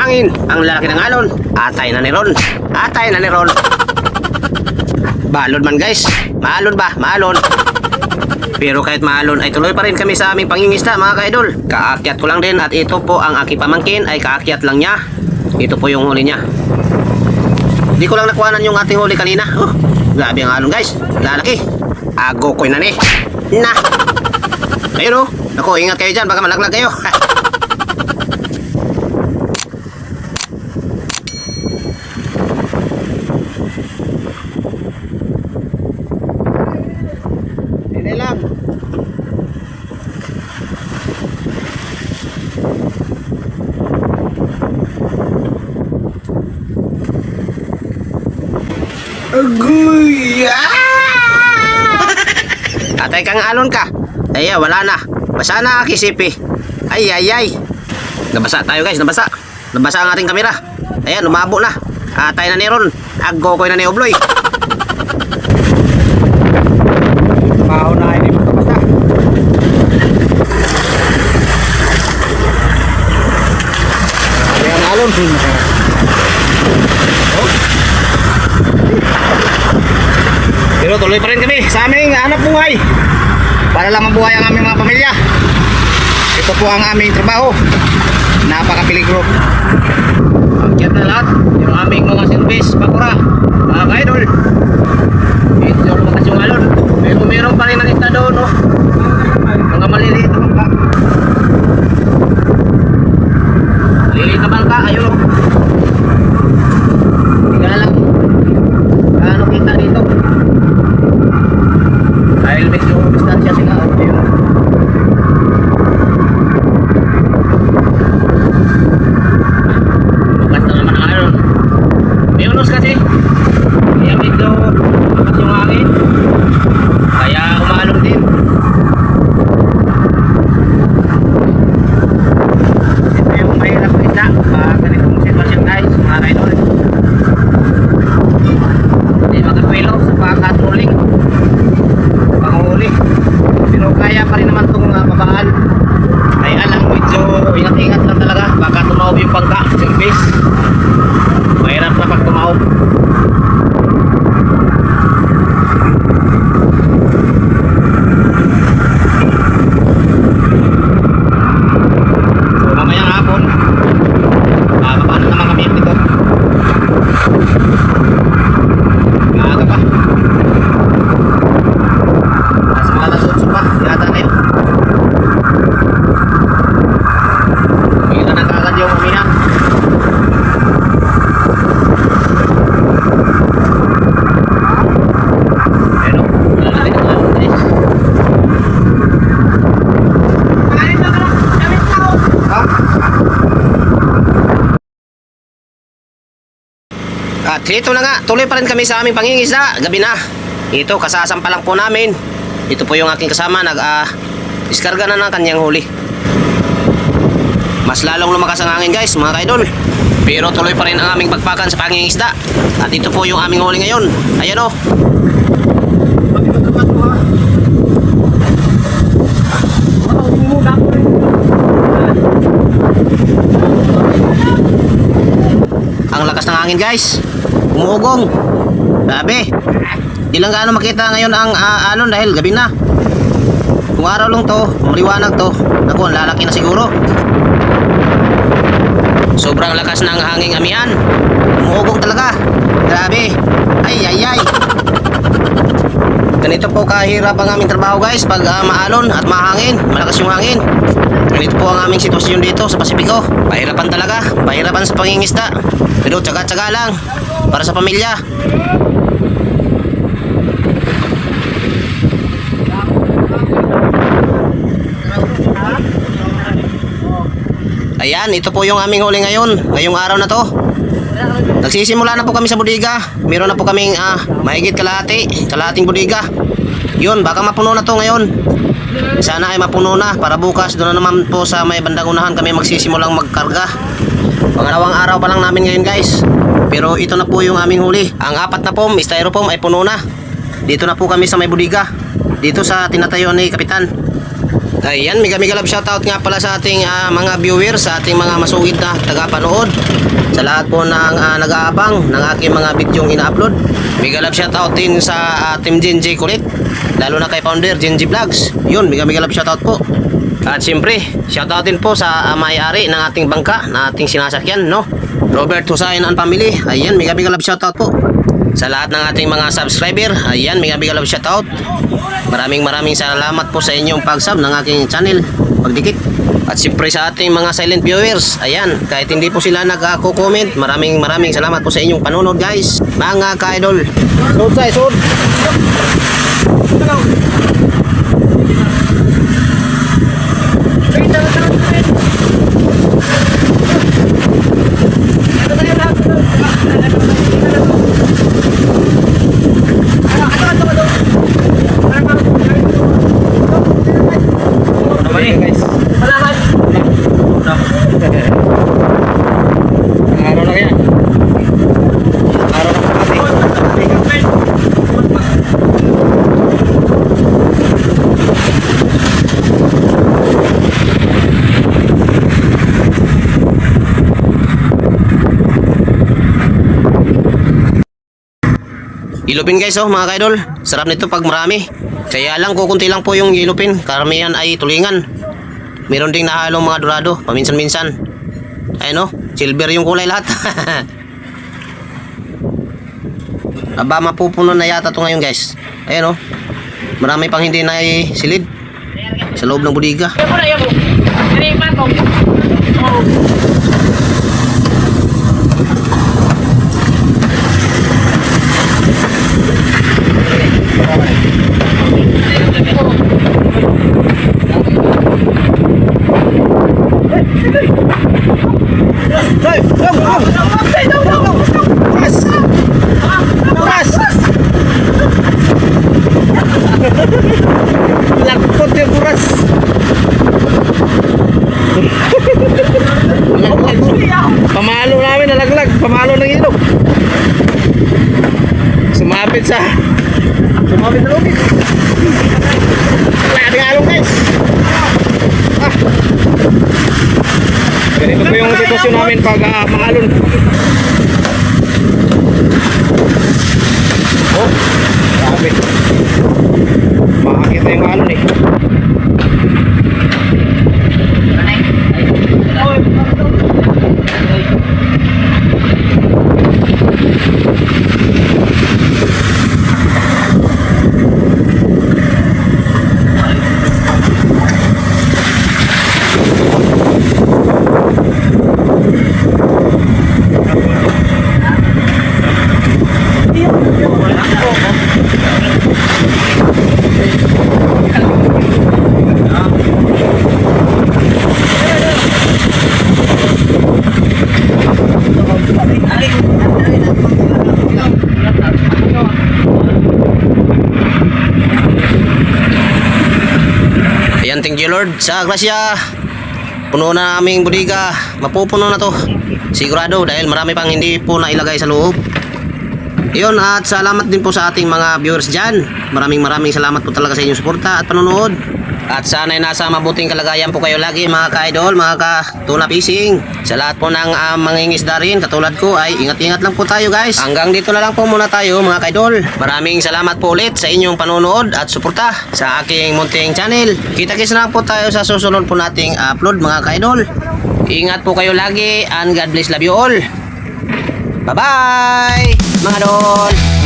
hangin ang lalaki ng alon. Atay na ni Ron. Atay na ni Ron. Balon man guys. Maalon ba? Maalon. Pero kahit maalon ay tuloy pa rin kami sa aming pangingisda mga ka-idol. Kaakyat ko lang din at ito po ang aking pamangkin ay kaakyat lang niya. Ito po yung huli niya. Di ko lang nakuhanan yung ating huli kanina. Grabe ang alon guys. Lalaki. Ago ko na ni. Na. Ayun Naku, ingat kayo dyan. Baka malaglag kayo. Hindi lang. Agoy! Atay kang alon ka. Ay, wala na. Basa na kisipi. Ay, ay, ay. Nabasa tayo guys, nabasa. Nabasa ang ating kamera. Ayan, lumabo na. Atay na ni Ron. Aggokoy na ni Obloy. Paunahin ni makabasa. Ayan, alon. Pero tuloy pa rin kami sa aming hanap buhay para lang mabuhay ang aming mga pamilya. Ito po ang aming trabaho. Napaka-peligro. Akyat na lahat yung aming mga service bakura mga ka-idol. Medyo lumakas yung alon. Pero meron pa rin nakita doon mga maliliit na bangka. Maliliit na bangka, ayun hindi ka lang gaano kita dito dahil medyo distansya sila. Ayun bukas na naman ang alon. May unos kasi kaya medyo bukas yung hangin kaya umalong din. Ito yung mahirap kita ganitong sitwasyon guys mga idol. Hindi makapilo sa pagkatuling panghuli pero kaya pa rin naman itong babaan. Ay alam medyo ingat-ingat lang talaga baka tumaob yung bangka service. Mahirap na pag tumaob. So mamayang hapon paano naman kami dito. Maaga pa. Nasa mga alas 8 pa yata na yun. Kita na kagad yung umihan. Pero lalaki na alon guys. At ito na nga, tuloy pa rin kami sa aming pangingisda. Gabi na. Ito, kasasampa lang po namin. Ito po yung aking kasama, iskarga na ng kanyang huli. Mas lalong lumakas ang hangin guys, mga kaidol. Pero tuloy pa rin ang aming pagpakan sa pangingisda. At ito po yung aming huli ngayon. Ayan o. Ang lakas ng hangin guys. Umuugong. Grabe. Di lang gaano makita ngayon ang alon dahil gabi na. Kung araw lang to, maliwanag to, naku, lalaki na siguro. Sobrang lakas ng hanging amihan. Umuugong talaga. Grabe. Ay, ay, ay. Ganito po kahirap ang aming trabaho guys pag maalon at mahangin, malakas yung hangin. Ganito po ang aming sitwasyon dito sa Pasipiko. Pahirapan talaga, pahirapan sa pangingisda. Pero tsaga-tsaga lang para sa pamilya. Ayan, ito po yung aming huli ngayon, ngayong araw na to. Nagsisimula na po kami sa bodega. Meron na po kaming mahigit kalahating bodega. Yun, baka mapuno na to ngayon. Sana ay mapuno na para bukas doon na naman po sa may bandang unahan kami magsisimulang magkarga. Pangalawang araw pa lang namin ngayon guys. Pero ito na po yung aming huli. Ang 4 na foam, styrofoam ay puno na. Dito na po kami sa may bodega. Dito sa tinatayo ni Kapitan. Ayan, mega love shoutout nga pala sa ating mga viewers, sa ating mga masugid na tagapanood, sa lahat po ng nag-aabang ng aking mga bidyong ina-upload. Mega love shoutout din sa Team Genji Kulit, lalo na kay founder Genji Vlogs. Yun, mega love shoutout po. At siyempre, shoutout din po sa may-ari ng ating bangka na ating sinasakyan, no? Robert Husain and family. Ayan, mega love shoutout po. Sa lahat ng ating mga subscriber, ayan, mega love shoutout. Maraming salamat po sa inyong pag-sub ng aking channel, pagdikit. At siyempre sa ating mga silent viewers, ayan, kahit hindi po sila nag-comment, maraming salamat po sa inyong panonood, guys, mga ka-idol. Sud say, sud. Araw na kaya. Araw na pati. Ilupin guys, oh mga ka-idol. Sarap nito pag marami. Kaya lang kukunti lang po yung ilupin. Karamihan ay tulingan. Meron ding nahalong mga dorado, paminsan-minsan. Ayun oh, silver yung kulay lahat. Aba, mapupuno na yata to ngayon guys. Ayun oh, marami pang hindi na silid sa loob ng budiga. Lagpot yung buras. Pamalo namin, nalaglag. Pamalo ng ilog. Sumapit na lubid. Wala ating along guys. Ganito po yung sitwasyon namin pag mahalon. Oh, grabe. Makakita yung alon eh. Ayan, thank you Lord sa grasya. Puno na aming budiga. Mapupuno na to sigurado dahil marami pang hindi po nailagay sa loob. Yun, at salamat din po sa ating mga viewers dyan. Maraming salamat po talaga sa inyong suporta at panonood. At sana'y nasa mabuting kalagayan po kayo lagi mga ka-idol, mga ka-tuna fishing. Sa lahat po ng mangingisda rin katulad ko ay ingat-ingat lang po tayo guys. Hanggang dito na lang po muna tayo mga ka-idol. Maraming salamat po ulit sa inyong panonood at suporta sa aking munting channel. Kita-kits na lang po tayo sa susunod po nating upload mga ka-idol. Ingat po kayo lagi and God bless, love you all. Bye-bye mga idol.